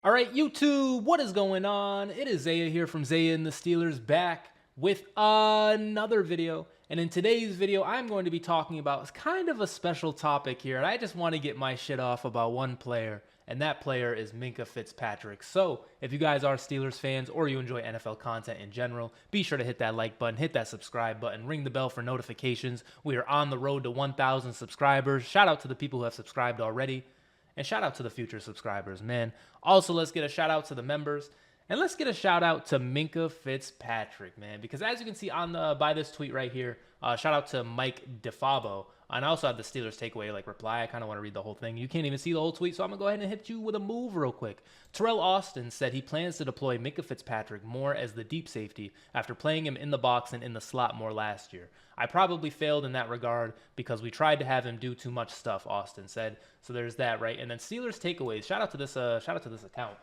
All right, YouTube, what is going on? It is Zaya here from Zaya&TheSteelers back with another video. And in today's video, I'm going to be talking about kind of a special topic here. And I just want to get my shit off about one player, and that player is Minkahfitzpatrick. So if you guys are Steelers fans or you enjoy NFL content in general, be sure to hit that like button, hit that subscribe button, ring the bell for notifications. We are on the road to 1,000 subscribers. Shout out to the people who have subscribed already. And shout out to the future subscribers, man. Also, let's get a shout out to the members. And let's get a shout out to Minkahfitzpatrick, man. Because as you can see on the by this tweet right here, shout out to Mike DeFabo. And I also have the Steelers takeaway reply. I kind of want to read the whole thing. You can't even see the whole tweet, so I'm going to go ahead and hit you with a move real quick. Terrell Austin said he plans to deploy Minkahfitzpatrick more as the deep safety after playing him in the box and in the slot more last year. I probably failed in that regard because we tried to have him do too much stuff, Austin said. So there's that, right? And then Steelers takeaways. Shout out to this account.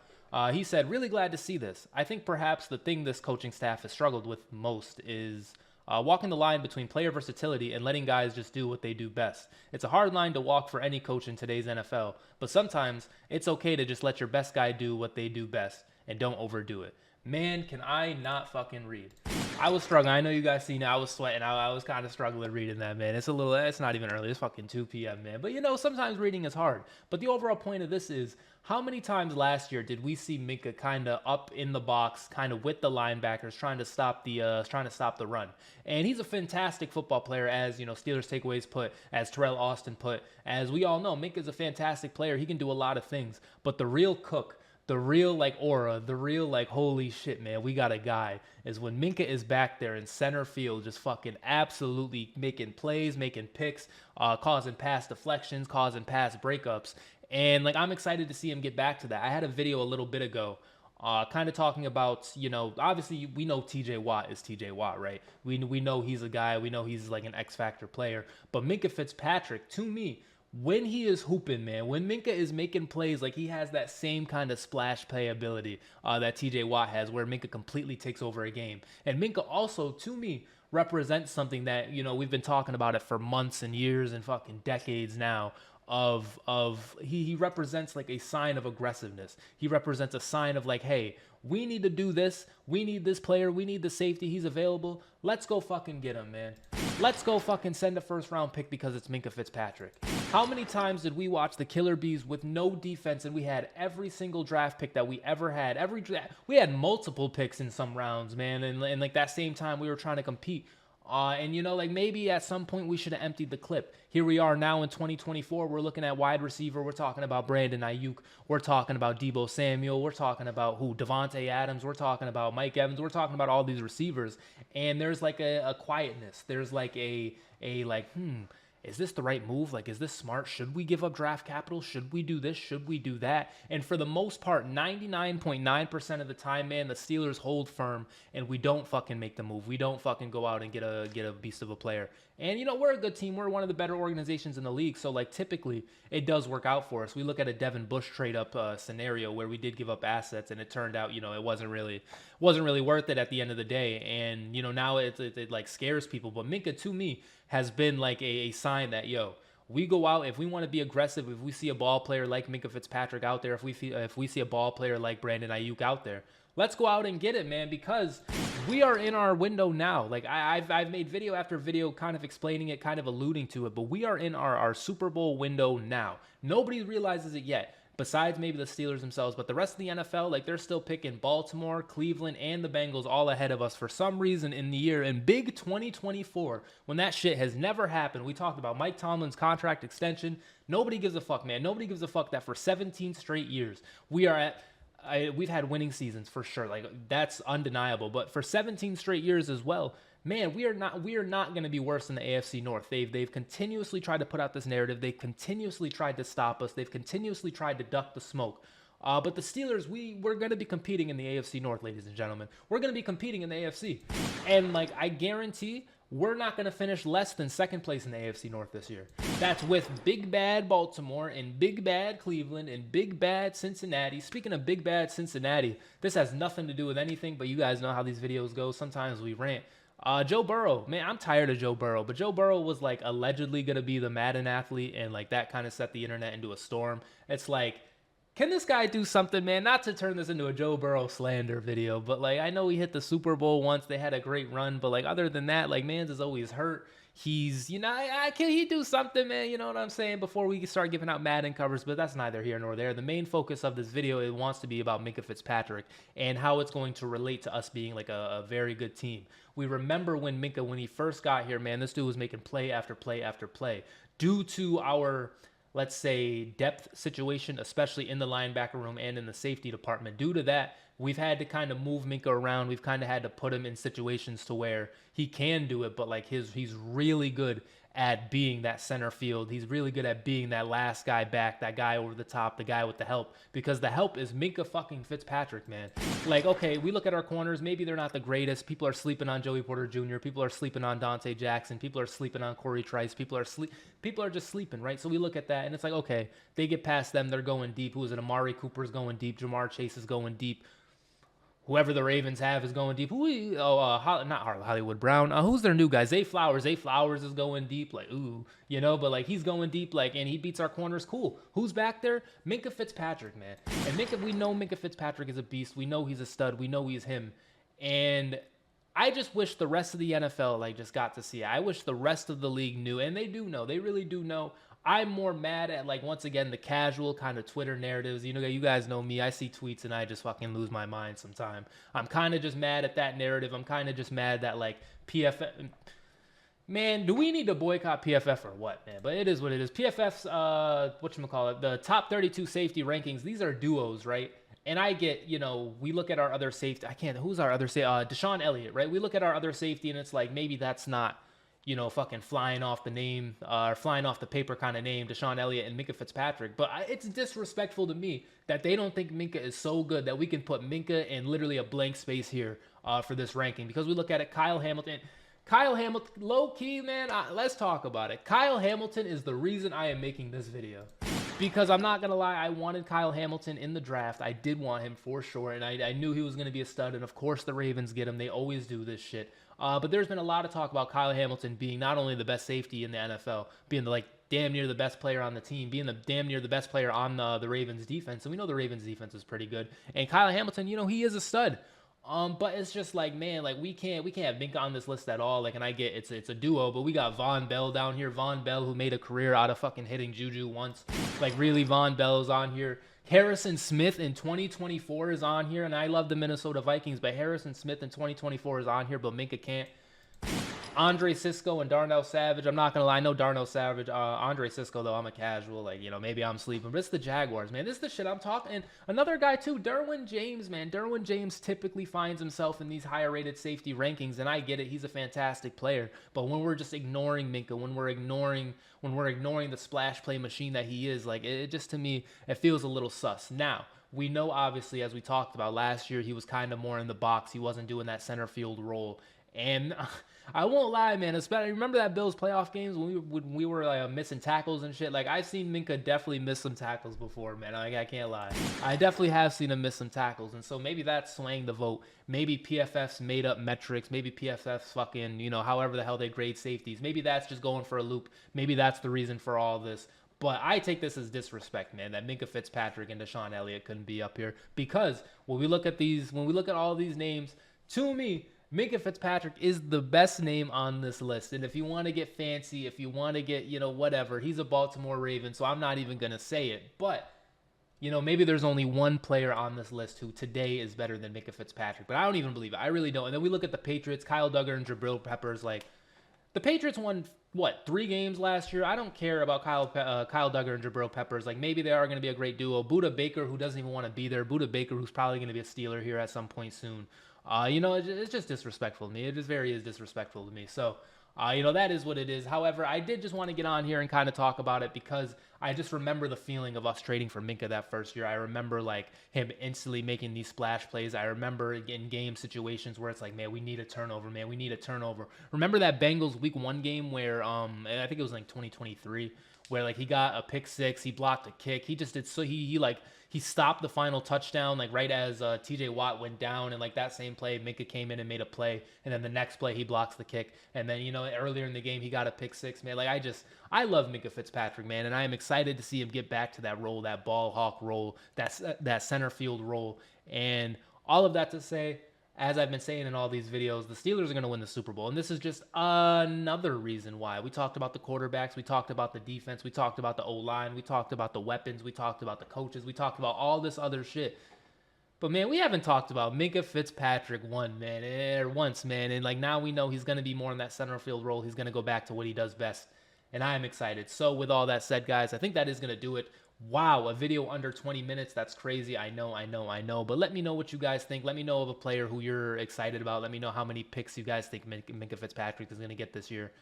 He said, really glad to see this. I think perhaps the thing this coaching staff has struggled with most is walking the line between player versatility and letting guys just do what they do best. It's a hard line to walk for any coach in today's NFL, but sometimes it's okay to just let your best guy do what they do best and don't overdo it. Man, can I not fucking read? I was struggling. I know you guys see now. I was sweating. I was kind of struggling reading that, man. It's not even early. It's fucking 2 p.m., man. But, sometimes reading is hard. But the overall point of this is, how many times last year did we see Minka kind of up in the box, kind of with the linebackers, trying to stop the run? And he's a fantastic football player, as, Steelers takeaways put, as Terrell Austin put. As we all know, Minka's a fantastic player. He can do a lot of things. But the real cook, the real aura, the real holy shit, man, we got a guy, is when Minka is back there in center field just fucking absolutely making plays, making picks, causing pass deflections, causing pass breakups. And I'm excited to see him get back to that. I had a video a little bit ago kind of talking about, obviously we know TJ Watt is TJ Watt, right? We know he's a guy, we know he's an X Factor player. But Minkah Fitzpatrick, to me, when he is hooping, man, when Minka is making plays, he has that same kind of splash play ability that TJ Watt has, where Minka completely takes over a game. And Minka also, to me, represents something that, we've been talking about it for months and years and fucking decades now. He represents a sign of aggressiveness. He represents a sign of hey, we need to do this. We need this player. We need the safety. He's available. Let's go fucking get him, man. Let's go fucking send a first round pick because it's Minkah Fitzpatrick. How many times did we watch the Killer Bees with no defense and we had every single draft pick that we ever had? We had multiple picks in some rounds, man. And that same time we were trying to compete. And maybe at some point we should have emptied the clip. Here we are now in 2024. We're looking at wide receiver. We're talking about Brandon Ayuk. We're talking about Deebo Samuel. We're talking about Devontae Adams. We're talking about Mike Evans. We're talking about all these receivers. And there's a quietness. There's is this the right move? Is this smart? Should we give up draft capital? Should we do this? Should we do that? And for the most part, 99.9% of the time, man, the Steelers hold firm and we don't fucking make the move. We don't fucking go out and get a beast of a player. And, we're a good team. We're one of the better organizations in the league. So, typically, it does work out for us. We look at a Devin Bush trade-up scenario where we did give up assets, and it turned out, it wasn't really worth it at the end of the day. And, now it scares people. But Minkah, to me, has been a sign that, we go out, if we want to be aggressive, if we see a ball player like Minkah Fitzpatrick out there, if we see a ball player like Brandon Ayuk out there, let's go out and get it, man, because we are in our window now. I've made video after video kind of explaining it, kind of alluding to it, but we are in our Super Bowl window now. Nobody realizes it yet, besides maybe the Steelers themselves, but the rest of the NFL, they're still picking Baltimore, Cleveland, and the Bengals all ahead of us for some reason in the year in big 2024, when that shit has never happened. We talked about Mike Tomlin's contract extension. Nobody gives a fuck, man. Nobody gives a fuck that for 17 straight years, we've had winning seasons for sure. That's undeniable. But for 17 straight years as well, man, we are not going to be worse than the AFC North. They've continuously tried to put out this narrative. They've continuously tried to stop us. They've continuously tried to duck the smoke. But the Steelers, we're going to be competing in the AFC North, ladies and gentlemen. We're going to be competing in the AFC. And I guarantee we're not going to finish less than second place in the AFC North this year. That's with big bad Baltimore and big bad Cleveland and big bad Cincinnati. Speaking of big bad Cincinnati, this has nothing to do with anything, but you guys know how these videos go. Sometimes we rant. Joe Burrow, man, I'm tired of Joe Burrow, but Joe Burrow was allegedly going to be the Madden athlete, and that kind of set the internet into a storm. It's Can this guy do something, man? Not to turn this into a Joe Burrow slander video, but like I know he hit the Super Bowl once. They had a great run, but like other than that, like Mans is always hurt. He's, can he do something, man? You know what I'm saying? Before we start giving out Madden covers, but that's neither here nor there. The main focus of this video, it wants to be about Minkahfitzpatrick and how it's going to relate to us being like a very good team. We remember when Minkah, when he first got here, man, this dude was making play after play after play. Due to our, let's say, depth situation, especially in the linebacker room and in the safety department. Due to that, we've had to kind of move Minkah around. We've kind of had to put him in situations to where he can do it, but like he's really good at being that center field. He's really good at being that last guy back, that guy over the top, the guy with the help, because the help is Minkah fucking Fitzpatrick, man. Like, okay, we look at our corners, maybe they're not the greatest. People are sleeping on Joey Porter Jr. People are sleeping on Dante Jackson. People are sleeping on Corey Trice. People are just sleeping, right? So we look at that and it's like, okay, they get past them, they're going deep. Who is it? Amari Cooper's going deep. Jamar Chase is going deep. Whoever the Ravens have is going deep. Not Hollywood Brown. Who's their new guy? Zay Flowers. Zay Flowers is going deep. Like, but like he's going deep. Like, and he beats our corners. Cool. Who's back there? Minkahfitzpatrick, man. And we know Minkahfitzpatrick is a beast. We know he's a stud. We know he's him. And I just wish the rest of the NFL like just got to see it. I wish the rest of the league knew, and they do know. They really do know. I'm more mad at, like, once again, the casual kind of Twitter narratives. You guys know me. I see tweets and I just fucking lose my mind sometimes. I'm kind of just mad at that narrative. I'm kind of just mad that, like, PFF... Man, do we need to boycott PFF or what, man? But it is what it is. PFF's, the top 32 safety rankings, these are duos, right? And I get, we look at our other safety. Who's our other safety? Deshaun Elliott, right? We look at our other safety and it's like, maybe that's not... fucking flying off the name or flying off the paper kind of name, Deshaun Elliott and Minkahfitzpatrick. But it's disrespectful to me that they don't think Minkah is so good that we can put Minkah in literally a blank space here for this ranking. Because we look at it, Kyle Hamilton, low key, man, let's talk about it. Kyle Hamilton is the reason I am making this video. Because I'm not going to lie, I wanted Kyle Hamilton in the draft. I did want him for sure, and I knew he was going to be a stud, and of course the Ravens get him. They always do this shit. But there's been a lot of talk about Kyle Hamilton being not only the best safety in the NFL, being damn near the best player on the team, being the damn near the best player on the Ravens defense. And we know the Ravens defense is pretty good. And Kyle Hamilton, he is a stud. But it's just like, man, like we can't have Minkah on this list at all. Like, and I get it's a duo, but we got Von Bell down here. Von Bell, who made a career out of fucking hitting Juju once. Like, really, Von Bell is on here. Harrison Smith in 2024 is on here, and I love the Minnesota Vikings, but Harrison Smith in 2024 is on here, but Minkah can't. Andre Cisco and Darnell Savage. I'm not going to lie. I know Darnell Savage. Andre Cisco, though, I'm a casual. Like, maybe I'm sleeping. But it's the Jaguars, man. This is the shit I'm talking. And another guy, too, Derwin James, man. Derwin James typically finds himself in these higher-rated safety rankings, and I get it. He's a fantastic player. But when we're just ignoring Minkah, when we're ignoring the splash play machine that he is, like, it just, to me, it feels a little sus. Now, we know, obviously, as we talked about last year, he was kind of more in the box. He wasn't doing that center field role. And... I won't lie, man. Especially remember that Bills playoff games when we were like missing tackles and shit. Like, I've seen Minkah definitely miss some tackles before, man. I can't lie. I definitely have seen him miss some tackles, and so maybe that's swaying the vote. Maybe PFF's made up metrics. Maybe PFF's fucking however the hell they grade safeties. Maybe that's just going for a loop. Maybe that's the reason for all this. But I take this as disrespect, man, that Minkahfitzpatrick and Deshaun Elliott couldn't be up here, because when we look at all these names, to me, Minkahfitzpatrick is the best name on this list. And if you want to get fancy, if you want to get, whatever, he's a Baltimore Raven, so I'm not even going to say it. But, maybe there's only one player on this list who today is better than Minkahfitzpatrick. But I don't even believe it. I really don't. And then we look at the Patriots, Kyle Duggar and Jabril Peppers. Like, the Patriots won, 3 games last year? I don't care about Kyle Duggar and Jabril Peppers. Like, maybe they are going to be a great duo. Budda Baker, who doesn't even want to be there. Budda Baker, who's probably going to be a Steeler here at some point soon. It's just disrespectful to me. It just is disrespectful to me. So, that is what it is. However, I did just want to get on here and kind of talk about it because I just remember the feeling of us trading for Minkah that first year. I remember, like, him instantly making these splash plays. I remember in game situations where it's like, man, we need a turnover, man. We need a turnover. Remember that Bengals week 1 game where, I think it was like 2023, where like he got a pick six, he blocked a kick, he just did so he stopped the final touchdown like right as TJ Watt went down, and like that same play, Minka came in and made a play, and then the next play he blocks the kick, and then earlier in the game he got a pick six, man. Like I love Minkahfitzpatrick, man, and I am excited to see him get back to that role, that ball hawk role, that center field role, and all of that to say, as I've been saying in all these videos, the Steelers are going to win the Super Bowl. And this is just another reason why. We talked about the quarterbacks. We talked about the defense. We talked about the O-line. We talked about the weapons. We talked about the coaches. We talked about all this other shit. But, man, we haven't talked about Minkahfitzpatrick once, man. And, like, now we know he's going to be more in that center field role. He's going to go back to what he does best. And I am excited. So, with all that said, guys, I think that is going to do it. Wow, a video under 20 minutes. That's crazy. I know. But let me know what you guys think. Let me know of a player who you're excited about. Let me know how many picks you guys think Minkahfitzpatrick is going to get this year.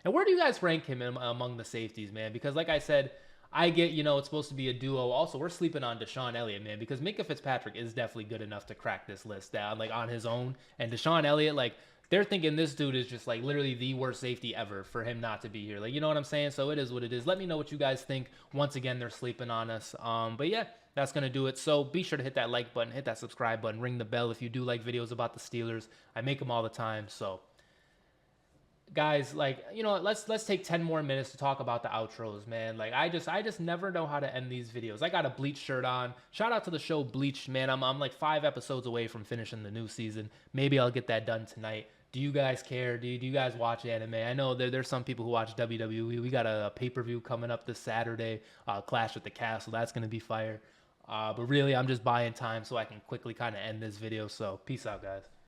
And where do you guys rank him among the safeties, man? Because like I said, I get, it's supposed to be a duo. Also, we're sleeping on Deshaun Elliott, man, because Minkahfitzpatrick is definitely good enough to crack this list down, like, on his own. And Deshaun Elliott, like, they're thinking this dude is just like literally the worst safety ever for him not to be here. Like, you know what I'm saying? So it is what it is. Let me know what you guys think. Once again, they're sleeping on us. But yeah, that's going to do it. So be sure to hit that like button, hit that subscribe button, ring the bell if you do like videos about the Steelers. I make them all the time. So guys, like, let's take 10 more minutes to talk about the outros, man. Like, I just never know how to end these videos. I got a Bleach shirt on. Shout out to the show Bleach, man. I'm like 5 episodes away from finishing the new season. Maybe I'll get that done tonight. Do you guys care? Do you guys watch anime? I know there's some people who watch WWE. We got a pay-per-view coming up this Saturday, Clash at the Castle. That's going to be fire. But really, I'm just buying time so I can quickly kind of end this video. So peace out, guys.